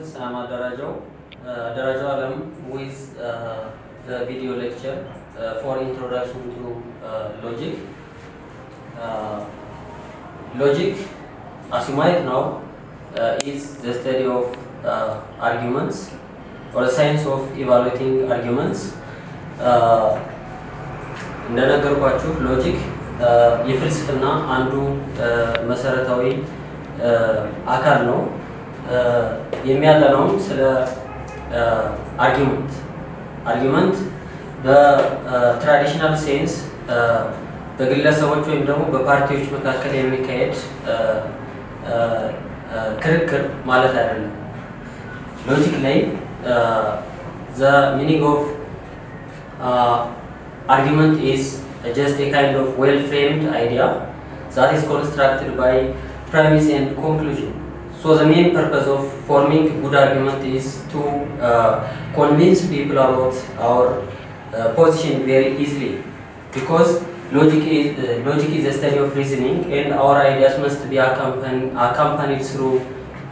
Sam Adarajo with the video lecture for introduction to logic. Logic, as you might know, is the study of arguments or the science of evaluating arguments. Logic የፍልስፍና አንዱ መሰረታዊ አካል ነው የሚያጠናው ስለ argument በትራዲሽናል ሴንስ በግለሰቦች ወይም ደግሞ በፓርቲዎች መካከል የሚካሄድ ክርክር ማለት አይደለም ሎጂክ ላይ the meaning of argument is just a kind of well-framed idea that is constructed by premise and conclusion. So the main purpose of forming a good argument is to convince people about our position very easily, because logic is a study of reasoning, and our ideas must be accompanied through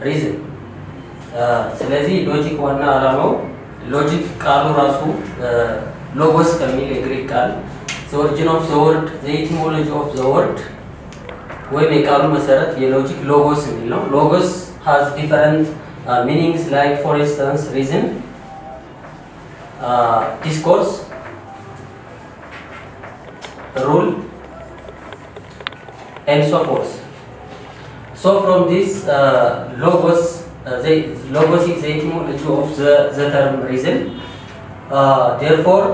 reason. ስለዚህ ሎጂክ ዋና ዓላማው ሎጂክ ቃሉ ራሱ logos ከሚል የግሪክ ቃል the origin of the word, the etymology of the word ወይም የቃሉ መሰረት የሎጂክ logos የሚል ነው logos has different meanings, like for instance reason, discourse, rule, and so forth. So from this logos is the etymology of the term reason. Therefore,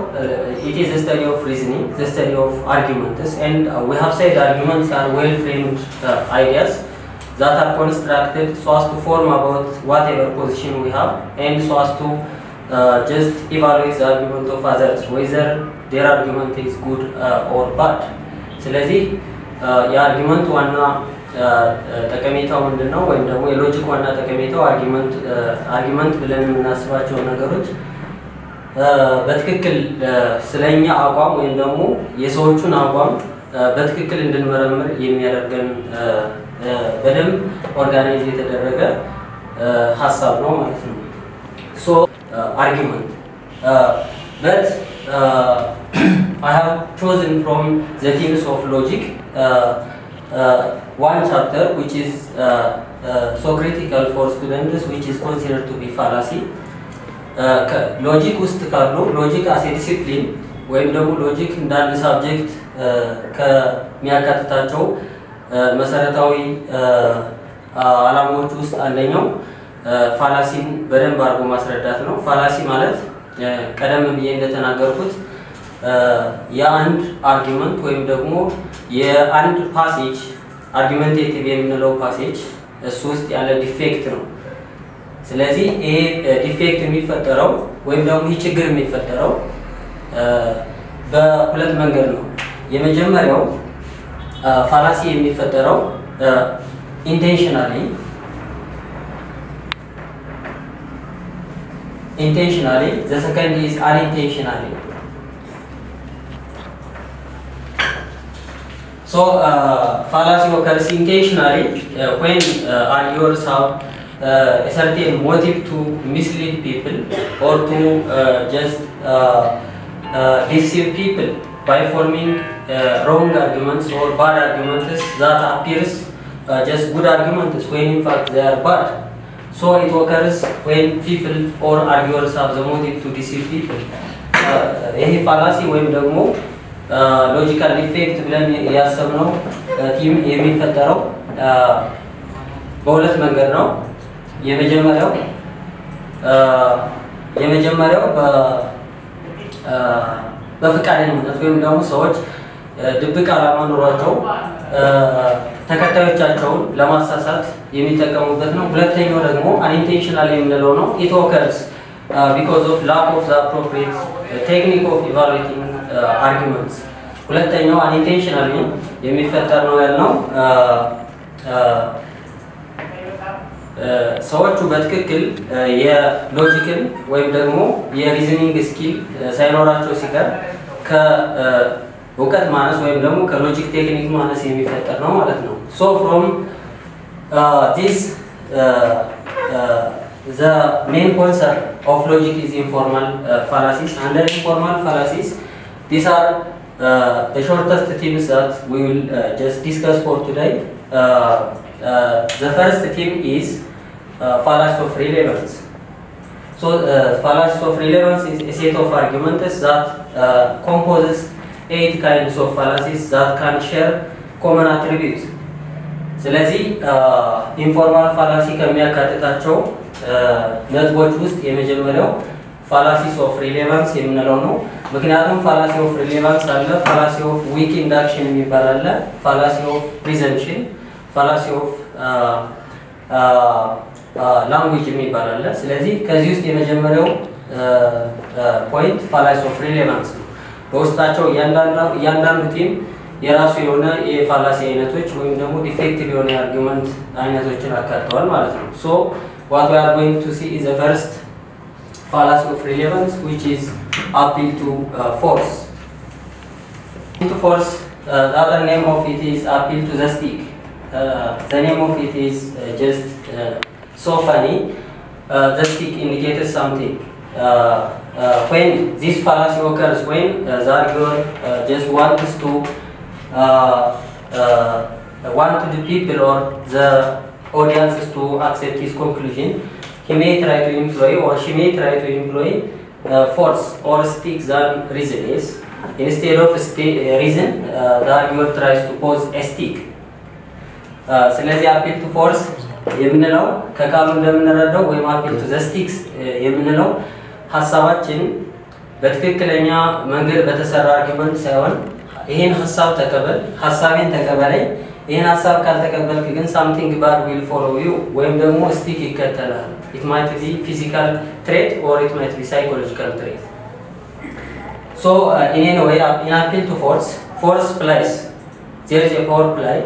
it is a study of reasoning, the study of arguments, and we have said arguments are well-framed ideas that are constructed so as to form about whatever position we have, and so as to just evaluate the argument of others, whether their argument is good or bad. ስለዚህ የአርጊመንት ዋና ጠቀሜታው ምንድነው ወይም ደግሞ የሎጂክ ዋና ጠቀሜታው አርጊመንት ብለን የምናስባቸው ነገሮች በትክክል ስለኛ አቋም ወይም ደግሞ የሰዎቹን አቋም በትክክል እንድንመረምር የሚያደርገን በደንብ ኦርጋናይዝ የተደረገ ሐሳብ ነው ማለት ነው so argument but I have chosen from the themes of logic one chapter which is so critical for students, which is considered to be fallacy. ሎጂክ ውስጥ ካሉ ሎጂክ as a discipline ወይም ደግሞ ሎጂክ እንደ አንድ ሳብጀክት ከሚያካትታቸው መሰረታዊ ዓላማዎች ውስጥ አንደኛው ፋላሲን በደንብ አድርጎ ማስረዳት ነው ፋላሲ ማለት ቀደም ብዬ እንደተናገርኩት የአንድ አርጊመንት ወይም ደግሞ የአንድ ፓሴጅ አርጊመንቴቲቭ የምንለው ፓሴጅ እሱ ውስጥ ያለ ዲፌክት ነው ስለዚህ ይሄ ዲፌክት የሚፈጠረው ወይም ደግሞ ይሄ ችግር የሚፈጠረው በሁለት መንገድ ነው የመጀመሪያው ፋላሲ የሚፈጠረው intentionally the second is unintentionally so fallacy occurs intentionally when arguers have a certain motive to mislead people or to just deceive people by forming wrong arguments or bad arguments that appears just good arguments when in fact they are bad. So it occurs when people or arguers have the motive to deceive people. ይሄ ፋላሲ ወይም ደግሞ ሎጂካል ዲፌክት ብለን ያሰብነው ቲም የሚፈጠረው በሁለት መንገድ ነው የመጀመሪያው በፍቃደኝነት ወይም ደግሞ ሰዎች ድብቅ ዓላማ ኖሯቸው ተከታዮቻቸውን ለማሳሳት የሚጠቀሙበት ነው ሁለተኛው ደግሞ unintentional የምንለው ነው it occurs because of lack of the appropriate technique of evaluating arguments ሁለተኛው unintentionally የሚፈጠር ነው ያልነው ሰዎቹ በትክክል የሎጂክን ወይም ደግሞ የሪዝኒንግ ስኪል ሳይኖራቸው ሲቀር ከእውቀት ማነስ ወይም ደግሞ ከሎጂክ ቴክኒክ ማነስ የሚፈጠር ነው ማለት ነው so from this the main concept of logic is informal fallacies. Under informal fallacies, these are the shortest themes that we will just discuss for today. The first theme is fallacy of relevance. So, fallacy of relevance is a set of arguments that composes 8 kinds of fallacies that can share common attributes. ስለዚህ ኢንፎርማል ፋላሲ ከሚያካትታቸው ነጥቦች ውስጥ የመጀመሪያው ፋላሲስ ኦፍ ሪሌቫንስ የምንለው ነው። ምክንያቱም ፋላሲ ኦፍ ሪሌቫንስ አለ፣ ፋላሲ ኦፍ ዊክ ኢንዳክሽን የሚባል አለ፣ ፋላሲ ኦፍ ፕሪዘምፕሽን፣ ፋላሲ ኦፍ ላንጉዌጅ የሚባል አለ። ስለዚህ ከዚህ ውስጥ የመጀመሪያው ፖይንት ፋላሲ ኦፍ ሪሌቫንስ ነው። በውስጣቸው እያንዳንዱ ቲም የራሱ የሆነ የፋላሲ አይነቶች ወይም ደግሞ ዲፌክቲቭ የሆነ አርጊውመንት አይነቶችን አካተዋል ማለት ነው። ሶ what we are going to see is the first fallacy of relevance, which is appeal to force. To force, the other name of it is appeal to the stick. The name of it is just so funny. The stick indicates something. When this fallacy occurs, when the arguer just wants to want the people or the audiences to accept his conclusion, he may try to employ or she may try to employ force or sticks than reason is. Instead of reason, the arguer tries to pose a stick. ስለዚህ appeal to force የምንለው ከቃሉ እንደምንረዳው ወይም appeal to the sticks የምንለው ሐሳባችን በትክክለኛ መንገድ በተሰራ አርጊውመንት ሳይሆን ይሄን ሐሳብ ተቀበል፣ ሐሳቤን ተቀበለኝ፣ ይሄን ሐሳብ ካልተቀበልክ ግን something bad will follow you ወይም ደግሞ ስቲክ ይከተላል። it might be physical trait or it might be psychological trait. So in any way, in appeal to force plays, there is a power play.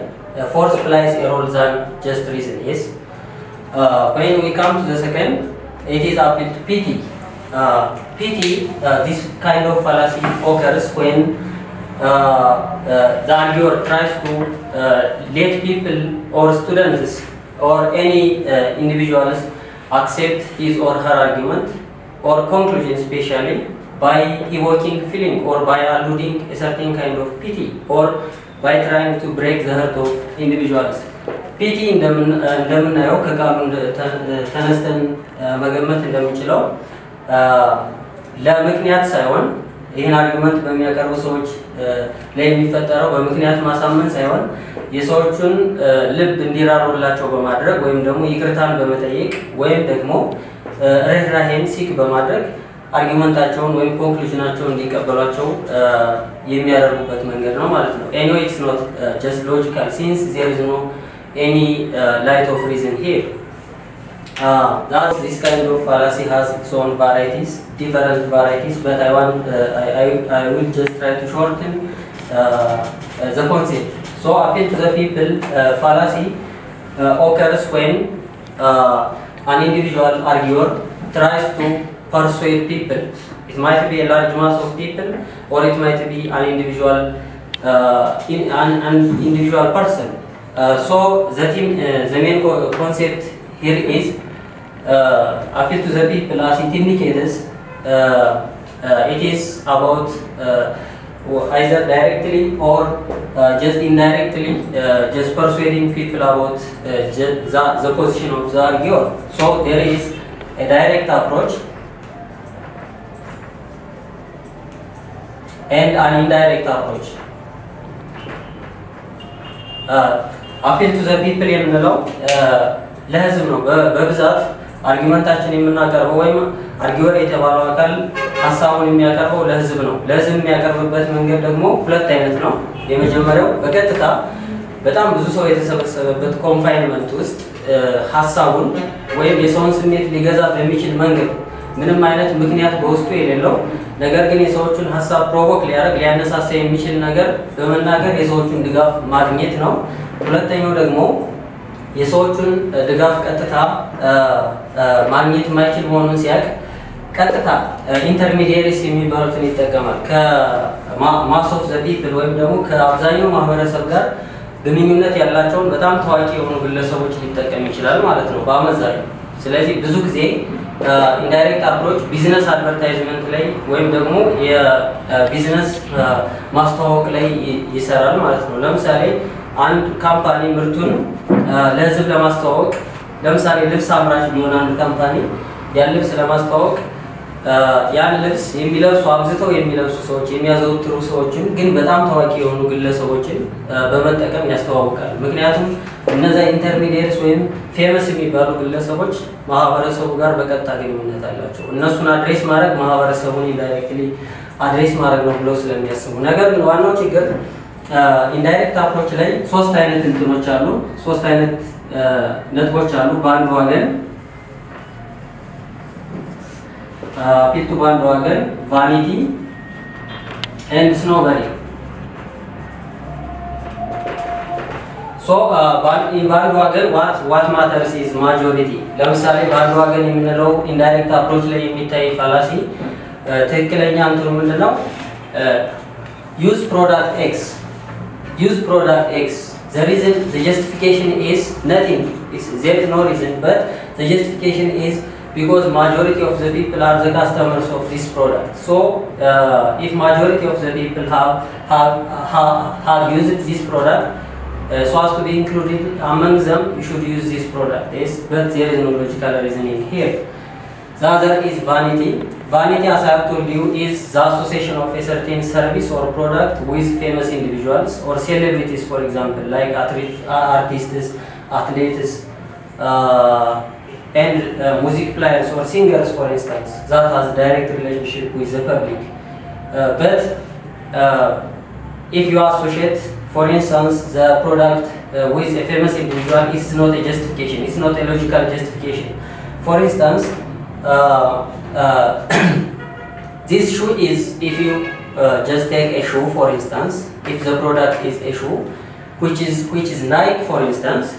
Force plays a role than just reason is. When we come to the second, it is appeal to pity. Pity, this kind of fallacy occurs when the arguer tries to let people or students or any individuals accept his or her argument or conclusion, especially by evoking feeling or by alluding a certain kind of pity or by trying to break the heart of individuals. ፒቲ እንደምናየው ከቃሉ ተነስተን መገመት እንደምንችለው ለምክንያት ሳይሆን ይሄን አርጊውመንት በሚያቀርቡ ሰዎች ላይ የሚፈጠረው በምክንያት ማሳመን ሳይሆን የሰዎችን ልብ እንዲራሩላቸው በማድረግ ወይም ደግሞ ይቅርታን በመጠየቅ ወይም ደግሞ ርህራሄን ሲክ በማድረግ አርጊውመንታቸውን ወይም ኮንክሉዥናቸውን እንዲቀበሏቸው የሚያደርጉበት መንገድ ነው ማለት ነው። Anyway, it's not just logical since there is no any light of reason here. Thus, this kind of fallacy has its own varieties, different varieties, but I will just try to shorten the concept. So, appeal to the people fallacy occurs when an individual arguer tries to persuade people. It might be a large mass of people, or it might be an individual person. So, the main concept here is appeal to the people as it indicates. It is about either directly or just indirectly just persuading people about the position of the arguer. So there is a direct approach and an indirect approach. Appeal to the people የምንለው ለህዝብ ነው። በብዛት አርጊውመንታችን የምናቀርበው ወይም አርጊወር የተባለው አካል ሐሳቡን የሚያቀርበው ለህዝብ ነው። ለህዝብ የሚያቀርብበት መንገድ ደግሞ ሁለት አይነት ነው። የመጀመሪያው በቀጥታ በጣም ብዙ ሰው የተሰበሰበበት ኮንፋይንመንት ውስጥ ሐሳቡን ወይም የሰውን ስሜት ሊገዛ በሚችል መንገድ ምንም አይነት ምክንያት በውስጡ የሌለው ነገር ግን የሰዎችን ሐሳብ ፕሮቮክ ሊያነሳሳ የሚችል ነገር በመናገር የሰዎችን ድጋፍ ማግኘት ነው። ሁለተኛው ደግሞ የሰዎችን ድጋፍ ቀጥታ ማግኘት የማይችል መሆኑን ሲያቅ ቀጥታ ኢንተርሚዲየሪስ የሚባሉትን ይጠቀማል። ከማስ ኦፍ ዘ ፒፕል ወይም ደግሞ ከአብዛኛው ማህበረሰብ ጋር ግንኙነት ያላቸውን በጣም ታዋቂ የሆኑ ግለሰቦች ሊጠቀም ይችላል ማለት ነው በአመዛኙ። ስለዚህ ብዙ ጊዜ ኢንዳይሬክት አፕሮች ቢዝነስ አድቨርታይዝመንት ላይ ወይም ደግሞ የቢዝነስ ማስተዋወቅ ላይ ይሰራል ማለት ነው። ለምሳሌ አንድ ካምፓኒ ምርቱን ለህዝብ ለማስተዋወቅ ለምሳሌ ልብስ አምራች ቢሆን አንድ ካምፓኒ ያን ልብስ ለማስተዋወቅ ያን ልብስ የሚለብሱ አብዝተው የሚለብሱ ሰዎች የሚያዘወትሩ ሰዎችን ግን በጣም ታዋቂ የሆኑ ግለሰቦችን በመጠቀም ያስተዋውቃል። ምክንያቱም እነዛ ኢንተርሚዲየትስ ወይም ፌመስ የሚባሉ ግለሰቦች ማህበረሰቡ ጋር በቀጥታ ግንኙነት አላቸው። እነሱን አድሬስ ማድረግ ማህበረሰቡን ኢንዳይሬክትሊ አድሬስ ማድረግ ነው ብለው ስለሚያስቡ። ነገር ግን ዋናው ችግር ኢንዳይሬክት አፕሮች ላይ ሶስት አይነት እንትኖች አሉ፣ ሶስት አይነት ነጥቦች አሉ። በአንድ ወገን ፒቱ በአንድ ወገን ቫኒቲ ኤንድ ስኖበሪ። ሶ በአንድ ወገን ዋት ማተርስ ኢዝ ማጆሪቲ። ለምሳሌ በአንድ ወገን የምንለው ኢንዳይሬክት አፕሮች ላይ የሚታይ ፋላሲ ትክክለኛ እንትኑ ምንድነው? use product X. The reason, the justification is nothing. There is no reason, but the justification is because majority of the people are the customers of this product. So if majority of the people have used this product, so as to be included among them, you should use this product. Yes, but there is no logical reasoning here. The other is vanity. Vanity, as I have told you, is the association of a certain service or product with famous individuals or celebrities, for example, like artists, athletes, and music players or singers, for instance, that has direct relationship with the public. But if you associate, for instance, the product with a famous individual, it's not a justification. It's not a logical justification. For instance, this shoe is, if you just take a shoe, for instance, if the product is a shoe, which is Nike, for instance,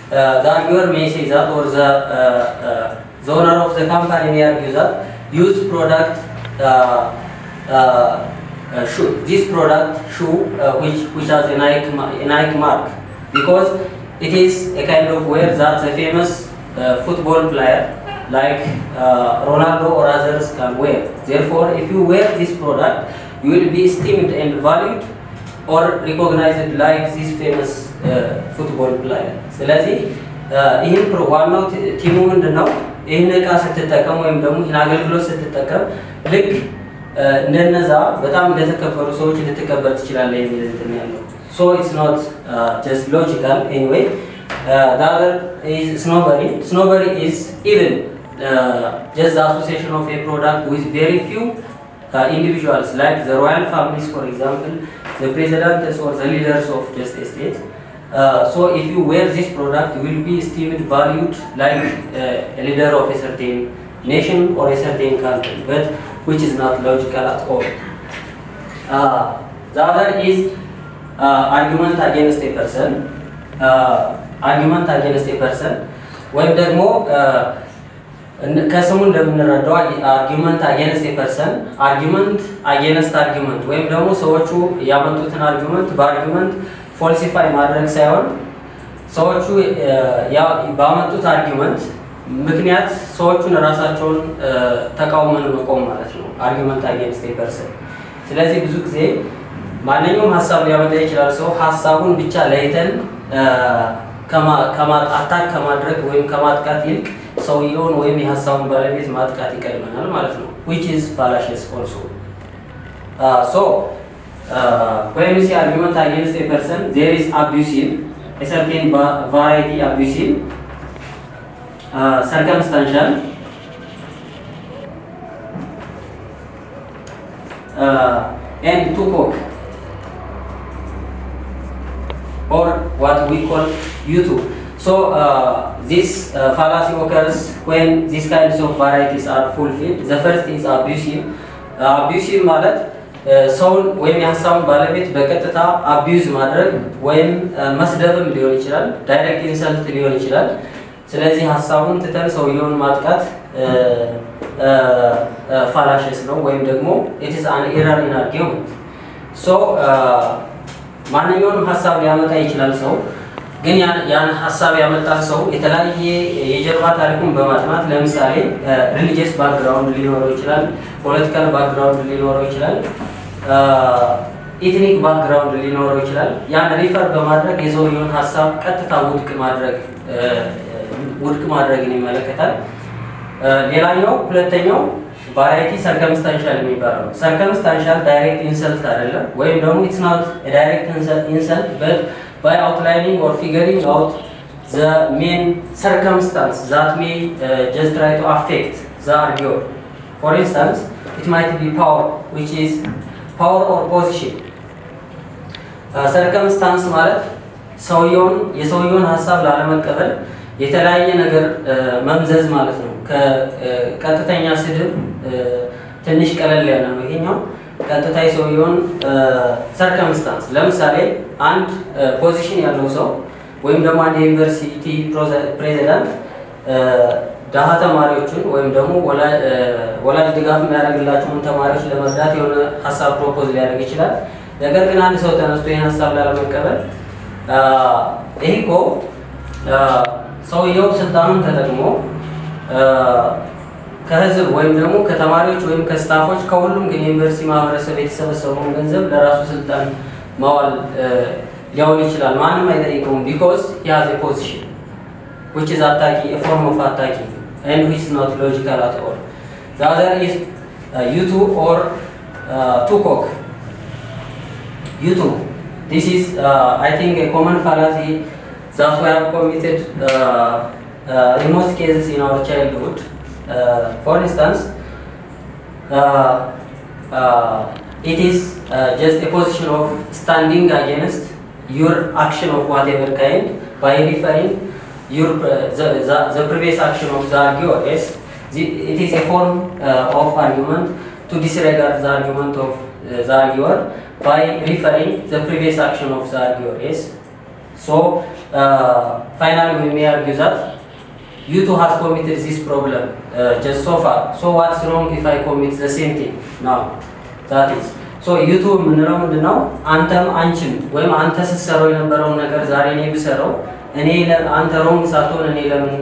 the arguer may say that, or the owner of the company may argue that, use product shoe, this product shoe which has a Nike mark, because it is a kind of wear that the famous football player like Ronaldo or others can wear. Therefore, if you wear this product, you will be esteemed and valued or recognized like this famous football player. ስለዚህ ይህን ዋናው ቲሙ ምንድነው? ይህን እቃ ስትጠቀም ወይም ደግሞ ይህን አገልግሎት ስትጠቀም ልክ እንደነዛ በጣም እንደተከበሩ ሰዎች ልትከበር ትችላለህ የሚል እንትን ያለው። So it's not just logical anyway. The other is snobbery. Snobbery is even just the association of a product with very few individuals, like the royal families, for example, the presidents or the leaders of just a state. So if you wear this product, you will be esteemed, valued like a leader of a certain nation or a certain country, but which is not logical at all. The other is argument against a person. Argument against a person. ወይም ደግሞ ከስሙ እንደምንረዳው argument against a person, argument against argument ወይም ደግሞ ሰዎቹ ያመጡትን argument በargument ፎልሲፋይ ማድረግ ሳይሆን ሰዎቹ ባመጡት argument ምክንያት ሰዎቹን ራሳቸውን ተቃውመን መቆም ማለት ነው argument against a person። ስለዚህ ብዙ ጊዜ ማንኛውም ሐሳብ ሊያመጣ ይችላል ሰው ሐሳቡን ብቻ ለይተን አታክ ከማድረግ ወይም ከማጥቃት ይልቅ ሰውየውን ወይም የሐሳቡን ባለቤት ማጥቃት ይቀድመናል ማለት ነው, which is fallacious also. So when you see argument against a person, there is abusive, a certain variety abusive, circumstantial, and to cook, or what we call YouTube. So this fallacy occurs when these kinds of varieties are fulfilled. The first is abusive. Abusive ማለት ሰውን ወይም የሐሳቡን ባለቤት በቀጥታ አቢዩዝ ማድረግ ወይም መስደብም ሊሆን ይችላል, ዳይሬክት ኢንሰልት ሊሆን ይችላል. ስለዚህ ሐሳቡን ትተን ሰውየውን ማጥቃት fallacious ነው ወይም ደግሞ it is an error in argument. So ማንኛውንም ሐሳብ ሊያመጣ ይችላል ሰው ግን ያን ሐሳብ ያመጣ ሰው የተለያየ የጀርባ ታሪኩን በማጥናት ለምሳሌ ሪሊጂየስ ባክግራውንድ ሊኖረው ይችላል፣ ፖለቲካል ባክግራውንድ ሊኖረው ይችላል፣ ኢትኒክ ባክግራውንድ ሊኖረው ይችላል። ያን ሪፈር በማድረግ የሰውየውን ሐሳብ ቀጥታ ውድቅ ማድረግን ይመለከታል። ሌላኛው ሁለተኛው ቫራይቲ ሰርከምስታንሻል የሚባለው ሰርከምስታንሻል ዳይሬክት ኢንሰልት አይደለም ወይም ደግሞ ኢትስ ናት ዳይሬክት ኢንሰልት በት by outlining or figuring out the main circumstance that may just try to affect the arguer. For instance, it might be power, which is power or position. Circumstance ማለት የሰውየውን ሐሳብ ላለመቀበል የተለያየ ነገር መምዘዝ ማለት ነው። ከቀጥተኛ ስድብ ትንሽ ቀለል ያለ ነው ይሄኛው። ቀጥታ የሰውየውን ሰርከምስታንስ ለምሳሌ አንድ ፖዚሽን ያለው ሰው ወይም ደግሞ አንድ ዩኒቨርሲቲ ፕሬዚዳንት ደሃ ተማሪዎችን ወይም ደግሞ ወላጅ ድጋፍ የሚያደርግላቸውን ተማሪዎች ለመርዳት የሆነ ሐሳብ ፕሮፖዝ ሊያደርግ ይችላል። ነገር ግን አንድ ሰው ተነስቶ ይሄን ሐሳብ ላለመቀበል ይሄ እኮ ሰውየው ስልጣኑን ተጠቅሞ ከህዝብ ወይም ደግሞ ከተማሪዎች ወይም ከስታፎች ከሁሉም የዩኒቨርሲቲ ማህበረሰብ የተሰበሰበውን ገንዘብ ለራሱ ስልጣን ማዋል ሊያውል ይችላል። ማንም አይጠይቀውም because he has a position which is attacking, a form of attacking, and which is not logical at all. The other is U2 or Tukok. U2. This is I think a common fallacy that we have committed in most cases in our childhood. For instance, it is just a position of standing against your action of whatever kind by referring the previous action of the arguer. Yes, it is a form of argument to disregard the argument of the arguer by referring the previous action of the arguer. Yes, so finally we may argue that U2 has committed this problem just so far. So what's wrong if I commit the same thing now? That is. So U2 ምንለው ምንድነው? አንተም አንቺም ወይም አንተ ስትሰራው የነበረው ነገር ዛሬ እኔ ብሰራው እኔ አንተ ሮንግ ሳትሆን እኔ ለምን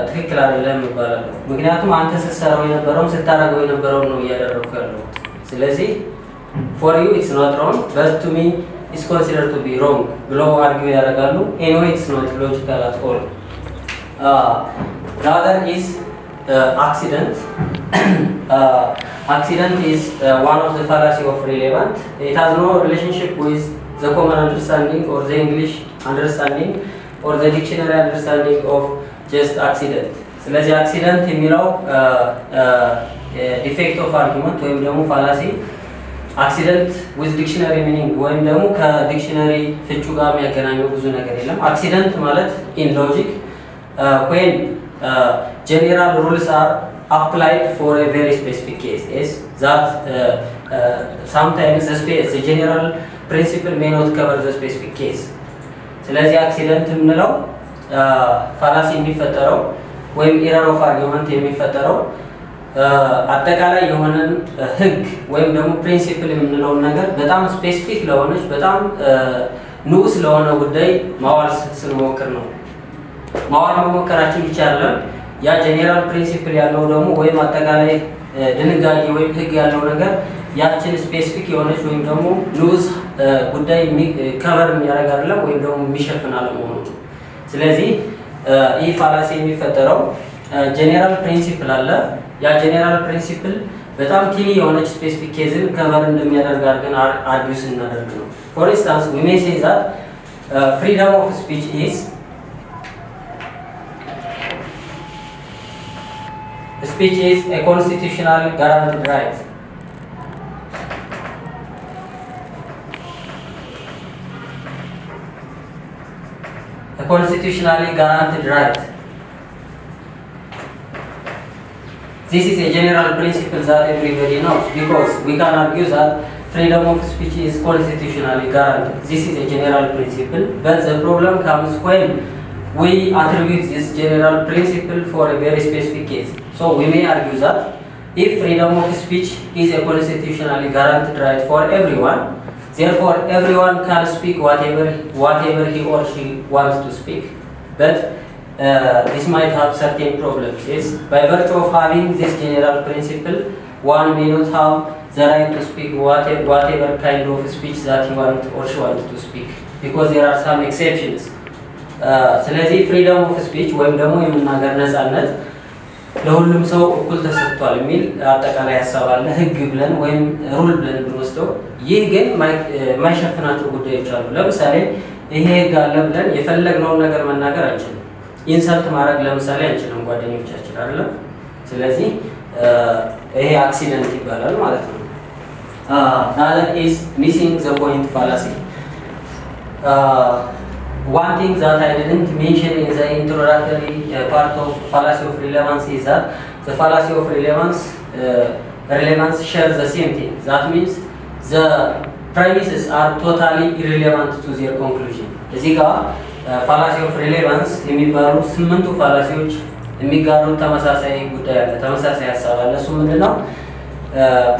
ትክክል አይደለም ይባላል። ምክንያቱም አንተ ስትሰራው የነበረው ስታረገው የነበረው ነው እያደረኩ ያለው። ስለዚህ for you it's not wrong but to me it's considered to be wrong ብለው argue ያደርጋሉ. Anyway it's not logical at all. The other is accident. Accident is one of the fallacy of relevant. It has no relationship with the common understanding or the English understanding or the dictionary understanding of just accident. ስለዚህ accident የሚለው defect of argument ወይም ደግሞ fallacy accident with dictionary meaning ወይም ደግሞ ከዲክሽነሪ ፍቹ ጋር የሚያገናኘው ብዙ ነገር የለም። accident ማለት in logic when general rules are applied for a very specific case is that sometimes the general principle may not cover the specific case. ስለዚህ accident የምንለው fallacy የሚፈጠረው ወይም error of argument የሚፈጠረው አጠቃላይ የሆነን ህግ ወይም ደግሞ principle የምንለው ነገር በጣም ስፔሲፊክ ለሆነች በጣም ንዑስ ለሆነ ጉዳይ ማዋል ስንሞክር ነው። ማዋል መሞከራችን ብቻ አይደለም ያ ጀነራል ፕሪንሲፕል ያለው ደግሞ ወይም አጠቃላይ ድንጋጌ ወይም ህግ ያለው ነገር ያችን ስፔሲፊክ የሆነች ወይም ደግሞ ንዑስ ጉዳይ ከቨር የሚያደርግ አይደለም ወይም ደግሞ የሚሸፍን አለመሆኑ። ስለዚህ ይህ ፋላሲ የሚፈጠረው ጀነራል ፕሪንሲፕል አለ። ያ ጀነራል ፕሪንሲፕል በጣም ቲኒ የሆነች ስፔሲፊክ ኬዝን ከቨር እንደሚያደርግ አድርገን አርጊውስ እናደርግ ነው። ፎር ኢንስታንስ we may say that freedom of speech is a constitutional guaranteed right. A constitutionally guaranteed right. This is a general principle that everybody knows because we can argue that freedom of speech is constitutionally guaranteed. This is a general principle, but the problem comes when we attribute this general principle for a very specific case. So we may argue that if freedom of speech is a constitutionally guaranteed right for everyone, Therefore, everyone can speak whatever he or she wants to speak. But this might have certain problems. Yes, by virtue of having this general principle, one may not have the right to speak whatever kind of speech that he wants or she wants to speak, because there are some exceptions. ስለዚህ freedom of speech ወይም ደግሞ የመናገር ነፃነት ለሁሉም ሰው እኩል ተሰጥቷል የሚል አጠቃላይ ሐሳብ አለ ህግ ብለን ወይም ሩል ብለን ብንወስደው። ይህ ግን ማይሸፍናቸው ጉዳዮች አሉ። ለምሳሌ ይሄ ህግ አለ ብለን የፈለግነውን ነገር መናገር አንችልም። ኢንሰልት ማድረግ ለምሳሌ አንችልም ጓደኞቻችን አይደለም። ስለዚህ ይሄ አክሲደንት ይባላል ማለት ነው። That is missing the point fallacy. One thing that I didn't mention in the introductory part of fallacy of relevance is that the fallacy of relevance shares the same thing. That means the premises are totally irrelevant to their conclusion. እዚህ ጋር fallacy of relevance የሚባሉ 8 ፋላሲዎች የሚጋሩ ተመሳሳይ ጉዳይ አለ፣ ተመሳሳይ ሐሳብ አለ። እሱ ምንድነው?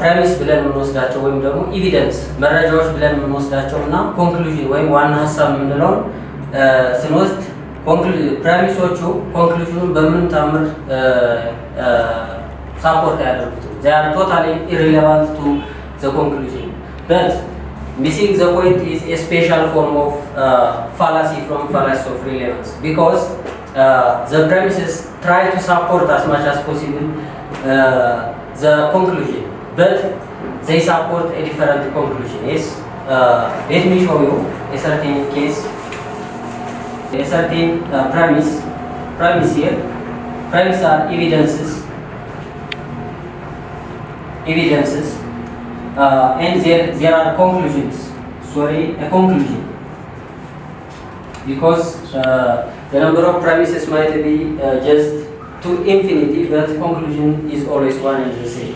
ፕሬሚስ ብለን የምንወስዳቸው ወይም ደግሞ ኤቪደንስ መረጃዎች ብለን የምንወስዳቸውና ኮንክሉዥን ወይም ዋና ሐሳብ የምንለው ስንወስድ ፕሬሚሶቹ ኮንክሉዥኑን በምንም ታምር ሳፖርት ያደርጉት they are totally irrelevant to the conclusion. But missing the point is a special form of fallacy from fallacy of relevance, because the premises try to support as much as possible the conclusion, but they support a different conclusion. Yes, let me show you a certain case, a certain premise here. Premises are evidences, and there are conclusions. Sorry, a conclusion, because the number of premises might be just to infinity, but conclusion is always one and the same.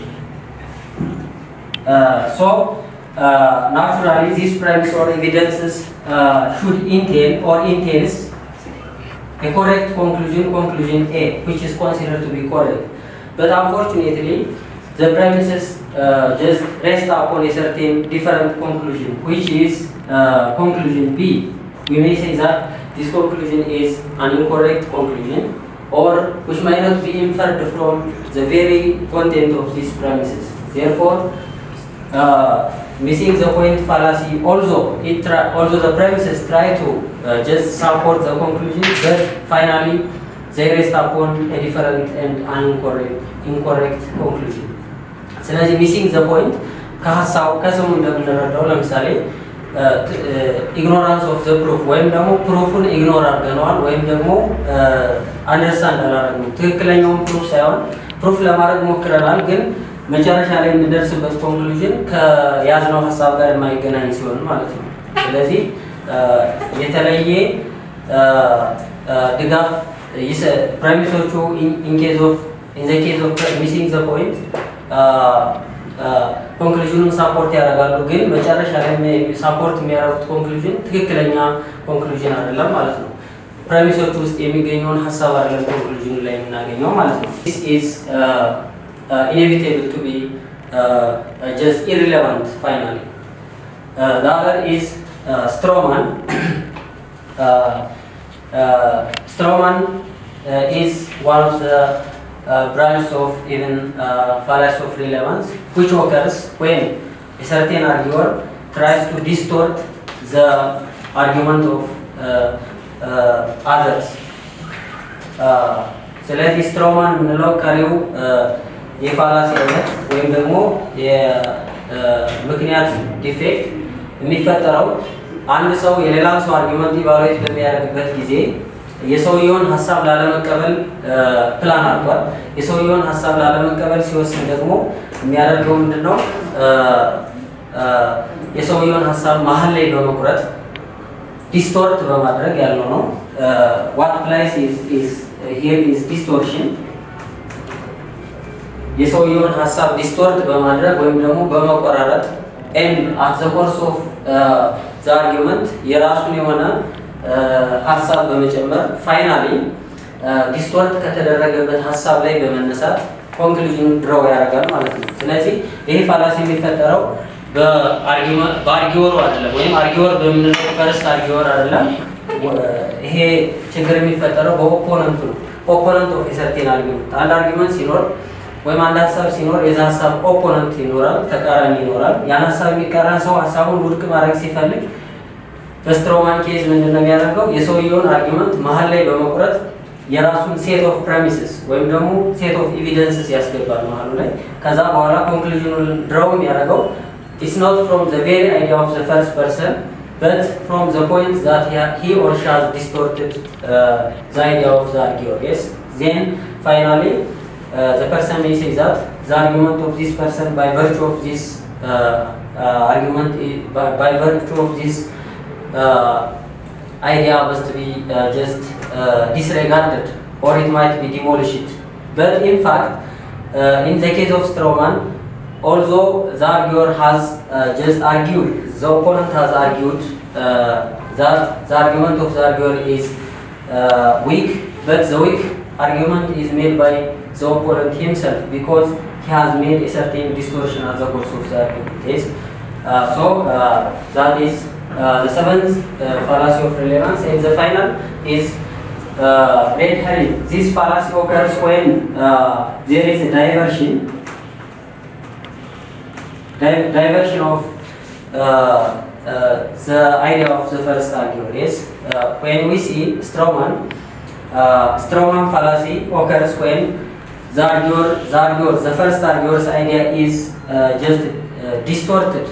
So naturally, these premises or evidences should entails a correct conclusion A, which is considered to be correct. But unfortunately, the premises just rest upon a certain different conclusion, which is conclusion B. We may say that this conclusion is an incorrect conclusion, or which might not be inferred from the very content of these premises. Therefore, missing the point fallacy, although the premises try to just support the conclusion, but finally they rest upon a different and an incorrect conclusion. ስለዚህ missing the point ከስሙ እንደምንረዳው ለምሳሌ ignorance of the proof ወይም ደግሞ ፕሩፉን ኢግኖር አድርገናል ወይም ደግሞ አንደርስታንድ አላደረግንም። ትክክለኛውን ፕሩፍ ሳይሆን ፕሩፍ ለማድረግ ሞክረናል፣ ግን መጨረሻ ላይ እንደደርስበት ኮንክሉዥን ከያዝነው ሐሳብ ጋር የማይገናኝ ሲሆን ማለት ነው። ስለዚህ የተለየ ድጋፍ ፕራይሚሶቹ in the case of missing the point ኮንክሉዥኑን ሳፖርት ያደርጋሉ፣ ግን መጨረሻ ላይ ሳፖርት የሚያደርጉት ኮንክሉዥን ትክክለኛ ኮንክሉዥን አይደለም ማለት ነው። ፕራይሚሶቹ ውስጥ የሚገኘውን ሐሳብ አይደለም ኮንክሉዥኑ ላይ የምናገኘው ማለት ነው። this is inevitable to be just irrelevant finally. The other is strawman. Strawman is one of the branch of even fallacy of relevance, which occurs when a certain arguer tries to distort the argument of others. ስለዚህ strawman የምንለው ቀሪው የፋላሲ አይነት ወይም ደግሞ የምክንያት ዲፌክት የሚፈጠረው አንድ ሰው የሌላን ሰው አርጊመንት ኢቫሉዌት በሚያደርግበት ጊዜ የሰውየውን ሐሳብ ላለመቀበል ፕላን አድርጓል። የሰውየውን ሐሳብ ላለመቀበል ሲወስን ደግሞ የሚያደርገው ምንድነው? የሰውየውን ሐሳብ መሀል ላይ በመቁረጥ ዲስቶርት በማድረግ ያለው ነው። what applies is here is distortion. የሰውየውን ሐሳብ ዲስቶርት በማድረግ ወይም ደግሞ በመቆራረጥ and at the course of the argument የራሱን የሆነ ሐሳብ በመጨመር ፋይናሊ ዲስቶርት ከተደረገበት ሐሳብ ላይ በመነሳት ኮንክሉዥን ድራው ያደርጋል ማለት ነው። ስለዚህ ይሄ ፋላሲ የሚፈጠረው በአርጊወሩ አይደለም ወይም አርጊወር በምንለው ፈርስት አርጊወር አይደለም። ይሄ ችግር የሚፈጠረው በኦፖነንቱ ነው። ኦፖነንት ኦፍ ሰርቴን አርጊመንት አንድ አርጊመንት ሲኖር ወይም አንድ ሀሳብ ሲኖር የዛ ሀሳብ ኦፖነንት ይኖራል፣ ተቃራኒ ይኖራል። ያን ሀሳብ የሚቃረን ሰው ሀሳቡን ውድቅ ማድረግ ሲፈልግ በስትሮማን ኬዝ ምንድነው የሚያደርገው? የሰውየውን አርጊመንት መሀል ላይ በመቁረጥ የራሱን ሴት ኦፍ ፕሬሚስስ ወይም ደግሞ ሴት ኦፍ ኤቪደንስስ ያስገባል መሀሉ ላይ። ከዛ በኋላ ኮንክሉዥኑን ድራው የሚያደርገው it's not from the very idea of the first person but from the point that he or she has distorted the idea of the arguer. Yes, then finally the person may say that the argument of this person by virtue of this argument by virtue of this idea must be just disregarded or it might be demolished. But in fact in the case of strawman, although the arguer has just argued, the opponent has argued that the argument of the arguer is weak, but the weak argument is made by the opponent himself because he has made a certain distortion at the course of the argument. Yes? That is the seventh fallacy of relevance, and the final is red herring. This fallacy occurs when there is a diversion of the idea of the first arguer. Yes, when we see strawman fallacy occurs when the first arguer's idea is just distorted,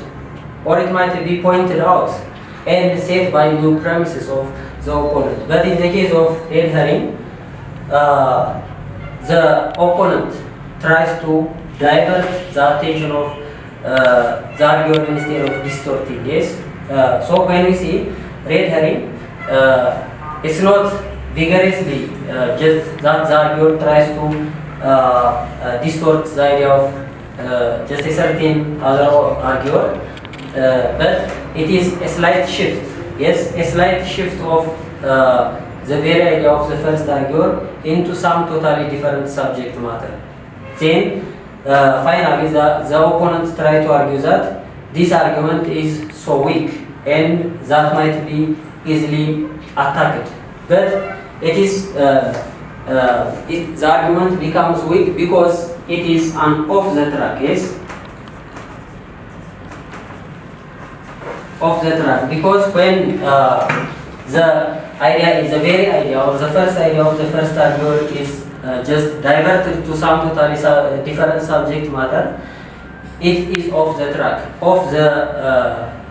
or it might be pointed out and set by new premises of the opponent. But in the case of red herring, the opponent tries to divert the attention of the arguer instead of distorting. Yes, so when we see red herring, it's not vigorously just that the arguer tries to distort the idea of just a certain other arguer, but it is a slight shift. Yes, a slight shift of the very idea of the first arguer into some totally different subject matter. Then finally the opponent try to argue that this argument is so weak and that might be easily attacked, but it is the argument becomes weak because it is an off the track. Yes, off the track, because when the idea is the very idea or the first idea of the first arguer is just diverted to some totally different subject matter, it is off the track,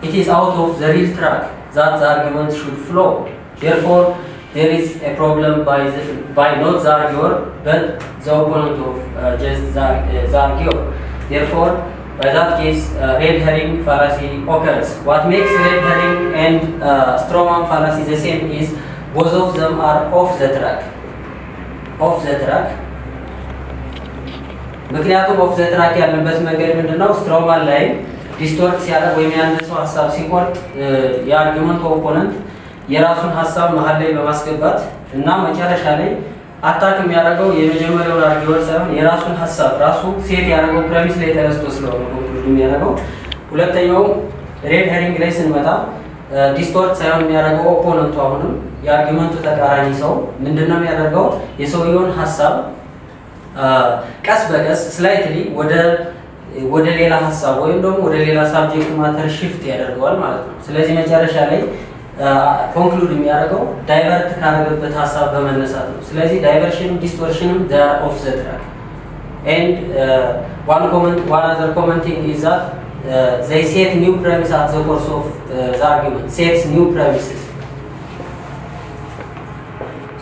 it is out of the real track that the argument should flow. Therefore, there is a problem by not the arguer but the opponent of just the arguer. Therefore, by that case, red herring fallacy occurs. What makes red herring and strawman fallacy the same is both of them are off the track. Off the track. ምክንያቱም ኦፍ ዘ ትራክ ያለበት መንገድ ምንድነው? ስትሮማን ላይ ዲስቶርት ሲያደርግ ወይም ያን ሰው ሀሳብ ሲቆርጥ የአርጊመንት ኦፖነንት የራሱን ሀሳብ መሀል ላይ በማስገባት እና መጨረሻ ላይ አታክ የሚያደርገው የመጀመሪያውን አርጊወር ሳይሆን የራሱን ሀሳብ ራሱ ሴት ያደረገው ፕሬሚስ ላይ ተነስቶ ስለሆነ ኮንክሉድ የሚያደርገው። ሁለተኛው ሬድ ሄሪንግ ላይ ስንመጣ ዲስቶርት ሳይሆን የሚያደርገው ኦፖነንቱ አሁንም የአርጊመንቱ ተቃራኒ ሰው ምንድነው የሚያደርገው? የሰውየውን ሀሳብ ቀስ በቀስ ስላይትሊ ወደ ሌላ ሀሳብ ወይም ደግሞ ወደ ሌላ ሳብጀክት ማተር ሽፍት ያደርገዋል ማለት ነው። ስለዚህ መጨረሻ ላይ ኮንክሉድ የሚያደርገው ዳይቨርት ካደረገበት ሀሳብ በመነሳት ነው። ስለዚህ ዳይቨርሽንም ዲስቶርሽንም they are off the track. And one other commenting is that they set new premise at the course of the argument, sets new premises.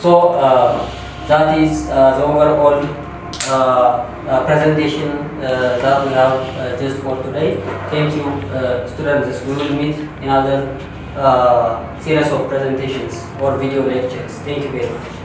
So that is the overall presentation that we have just for today. Thank you, students. We will meet in other series of presentations or video lectures. Thank you very much.